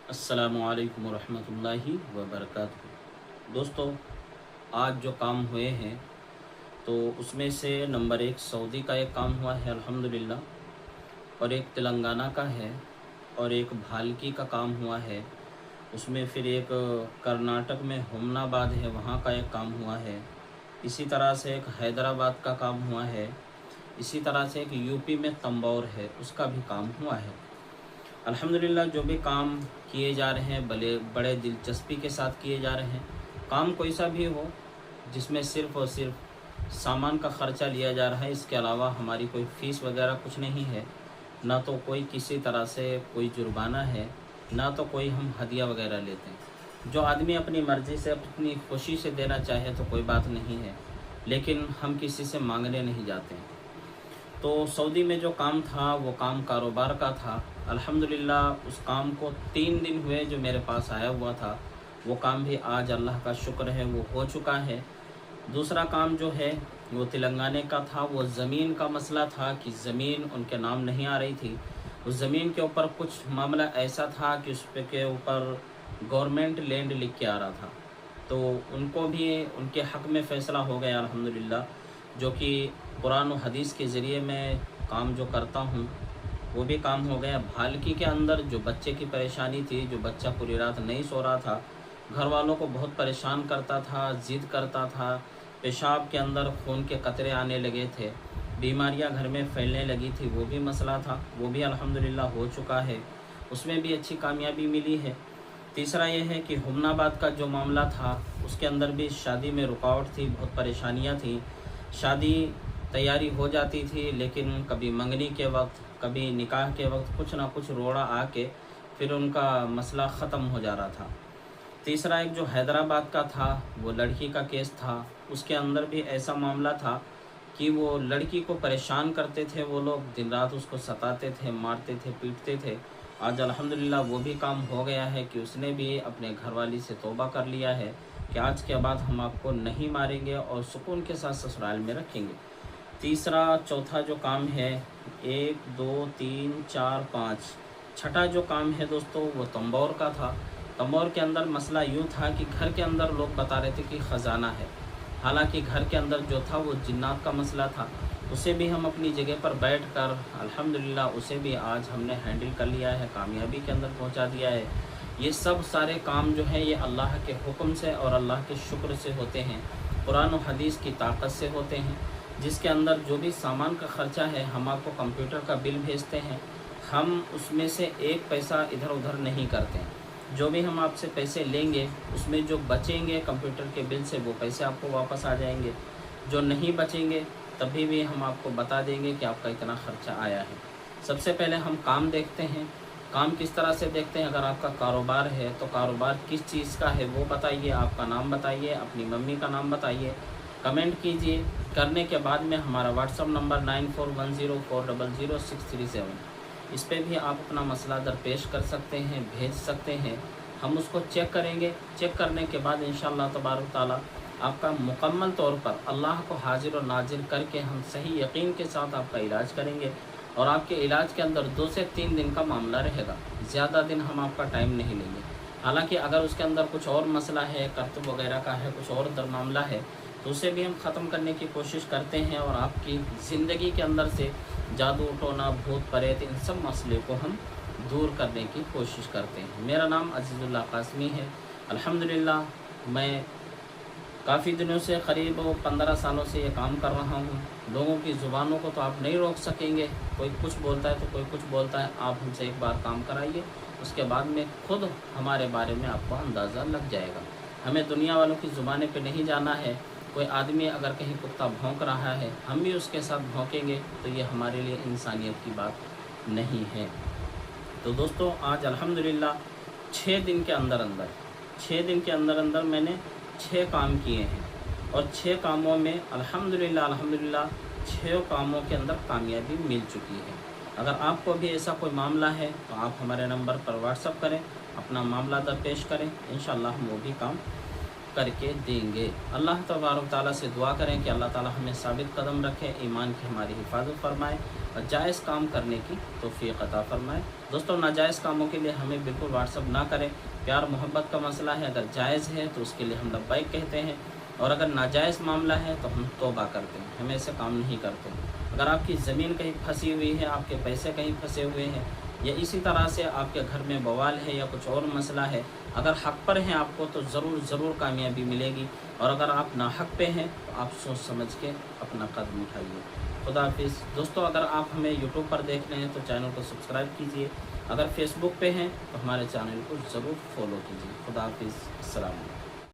अस्सलामु अलैकुम वरहमतुल्लाहि वबरकातुहू। दोस्तों, आज जो काम हुए हैं तो उसमें से नंबर एक सऊदी का एक काम हुआ है अल्हम्दुलिल्लाह, और एक तेलंगाना का है, और एक भालकी का काम हुआ है। उसमें फिर एक कर्नाटक में हुमनाबाद है, वहाँ का एक काम हुआ है। इसी तरह से एक हैदराबाद का काम हुआ है। इसी तरह से एक यूपी में तंबौर है, उसका भी काम हुआ है। अल्हम्दुलिल्लाह, जो भी काम किए जा रहे हैं बड़े बड़े दिलचस्पी के साथ किए जा रहे हैं। काम कोई सा भी हो जिसमें सिर्फ़ और सिर्फ सामान का ख़र्चा लिया जा रहा है, इसके अलावा हमारी कोई फ़ीस वगैरह कुछ नहीं है। ना तो कोई किसी तरह से कोई जुर्माना है, ना तो कोई हम हदिया वगैरह लेते हैं। जो आदमी अपनी मर्ज़ी से अपनी खुशी से देना चाहे तो कोई बात नहीं है, लेकिन हम किसी से मांगने नहीं जाते हैं। तो सऊदी में जो काम था वो काम कारोबार का था। अल्हम्दुलिल्लाह, उस काम को 3 दिन हुए जो मेरे पास आया हुआ था, वो काम भी आज अल्लाह का शुक्र है वो हो चुका है। दूसरा काम जो है वो तेलंगाना का था। वो ज़मीन का मसला था कि ज़मीन उनके नाम नहीं आ रही थी। उस ज़मीन के ऊपर कुछ मामला ऐसा था कि उस पे के ऊपर गवर्नमेंट लैंड लिख के आ रहा था, तो उनको भी उनके हक़ में फ़ैसला हो गया अल्हम्दुलिल्लाह। जो कि कुरान और हदीस के ज़रिए मैं काम जो करता हूँ वो भी काम हो गया। भालकी के अंदर जो बच्चे की परेशानी थी, जो बच्चा पूरी रात नहीं सो रहा था, घर वालों को बहुत परेशान करता था, ज़िद करता था, पेशाब के अंदर खून के कतरे आने लगे थे, बीमारियां घर में फैलने लगी थी, वो भी मसला था। वो भी अल्हम्दुलिल्लाह हो चुका है, उसमें भी अच्छी कामयाबी मिली है। तीसरा ये है कि हुमनाबाद का जो मामला था उसके अंदर भी शादी में रुकावट थी, बहुत परेशानियाँ थी। शादी तैयारी हो जाती थी, लेकिन कभी मंगनी के वक्त, कभी निकाह के वक्त कुछ ना कुछ रोड़ा आके फिर उनका मसला ख़त्म हो जा रहा था। तीसरा एक जो हैदराबाद का था वो लड़की का केस था। उसके अंदर भी ऐसा मामला था कि वो लड़की को परेशान करते थे, वो लोग दिन रात उसको सताते थे, मारते थे, पीटते थे। आज अल्हम्दुलिल्लाह वो भी काम हो गया है कि उसने भी अपने घरवाली से तौबा कर लिया है कि आज के बाद हम आपको नहीं मारेंगे और सुकून के साथ ससुराल में रखेंगे। तीसरा चौथा जो काम है, 1 2 3 4 5, छठा जो काम है दोस्तों वो तंबौर का था। तंबौर के अंदर मसला यूँ था कि घर के अंदर लोग बता रहे थे कि ख़जाना है, हालांकि घर के अंदर जो था वो जिन्नात का मसला था। उसे भी हम अपनी जगह पर बैठकर अल्हम्दुलिल्लाह उसे भी आज हमने हैंडल कर लिया है, कामयाबी के अंदर पहुंचा दिया है। ये सब सारे काम जो है ये अल्लाह के हुक्म से और अल्लाह के शुक्र से होते हैं, कुरान और हदीस की ताकत से होते हैं। जिसके अंदर जो भी सामान का ख़र्चा है, हम आपको कंप्यूटर का बिल भेजते हैं, हम उसमें से एक पैसा इधर उधर नहीं करते हैं। जो भी हम आपसे पैसे लेंगे उसमें जो बचेंगे कंप्यूटर के बिल से वो पैसे आपको वापस आ जाएंगे। जो नहीं बचेंगे तभी भी हम आपको बता देंगे कि आपका इतना ख़र्चा आया है। सबसे पहले हम काम देखते हैं। काम किस तरह से देखते हैं? अगर आपका कारोबार है तो कारोबार किस चीज़ का है वो बताइए, आपका नाम बताइए, अपनी मम्मी का नाम बताइए, कमेंट कीजिए। करने के बाद में हमारा व्हाट्सअप नंबर 9410400637, इस पे भी आप अपना मसला दरपेश कर सकते हैं, भेज सकते हैं। हम उसको चेक करेंगे। चेक करने के बाद इंशाअल्लाह तबारक ताला आपका मुकम्मल तौर पर अल्लाह को हाजिर और नाजिर करके हम सही यकीन के साथ आपका इलाज करेंगे। और आपके इलाज के अंदर 2 से 3 दिन का मामला रहेगा, ज़्यादा दिन हम आपका टाइम नहीं लेंगे। हालांकि अगर उसके अंदर कुछ और मसला है, कर्तव्य वगैरह का है, कुछ और दर मामला है, तो उसे भी हम ख़त्म करने की कोशिश करते हैं और आपकी ज़िंदगी के अंदर से जादू टोना भूत प्रेत इन सब मसले को हम दूर करने की कोशिश करते हैं। मेरा नाम अज़ीज़ुल्लाह कासमी है। अल्हम्दुलिल्लाह मैं काफ़ी दिनों से, करीब 15 सालों से ये काम कर रहा हूँ। लोगों की ज़ुबानों को तो आप नहीं रोक सकेंगे, कोई कुछ बोलता है तो कोई कुछ बोलता है। आप हमसे एक बार काम कराइए, उसके बाद में खुद हमारे बारे में आपको अंदाज़ा लग जाएगा। हमें दुनिया वालों की ज़ुबानें पे नहीं जाना है। कोई आदमी अगर कहीं कुत्ता भौंक रहा है, हम भी उसके साथ भौंकेंगे तो ये हमारे लिए इंसानियत की बात नहीं है। तो दोस्तों, आज अल्हम्दुलिल्लाह 6 दिन के अंदर अंदर 6 दिन के अंदर अंदर मैंने 6 काम किए हैं और 6 कामों में अल्हम्दुलिल्लाह 6 कामों के अंदर कामयाबी मिल चुकी है। अगर आपको भी ऐसा कोई मामला है तो आप हमारे नंबर पर व्हाट्सअप करें, अपना मामला दरपेश करें, इंशाअल्लाह हम वो भी काम करके देंगे। अल्लाह तबारक ताला से दुआ करें कि अल्लाह ताला हमें साबित कदम रखे, ईमान की हमारी हिफाजत फरमाए और जायज़ काम करने की तौफीक अता फरमाए। दोस्तों, नाजायज़ कामों के लिए हमें बिल्कुल व्हाट्सअप ना करें। प्यार मोहब्बत का मसला है, अगर जायज़ है तो उसके लिए हम लब्बैक कहते हैं, और अगर नाजायज़ मामला है तो हम तौबा करते हैं, हम ऐसे काम नहीं करते। अगर आपकी ज़मीन कहीं फंसी हुई है, आपके पैसे कहीं फंसे हुए हैं, या इसी तरह से आपके घर में बवाल है या कुछ और मसला है, अगर हक़ पर हैं आपको तो ज़रूर कामयाबी मिलेगी, और अगर आप नाहक़ पे हैं तो आप सोच समझ के अपना कदम उठाइए। खुदा हाफिज़। दोस्तों, अगर आप हमें यूट्यूब पर देख रहे हैं तो चैनल को सब्सक्राइब कीजिए, अगर फेसबुक पे हैं तो हमारे चैनल को ज़रूर फॉलो कीजिए। खुदा हाफिज़। अस्सलाम वालेकुम।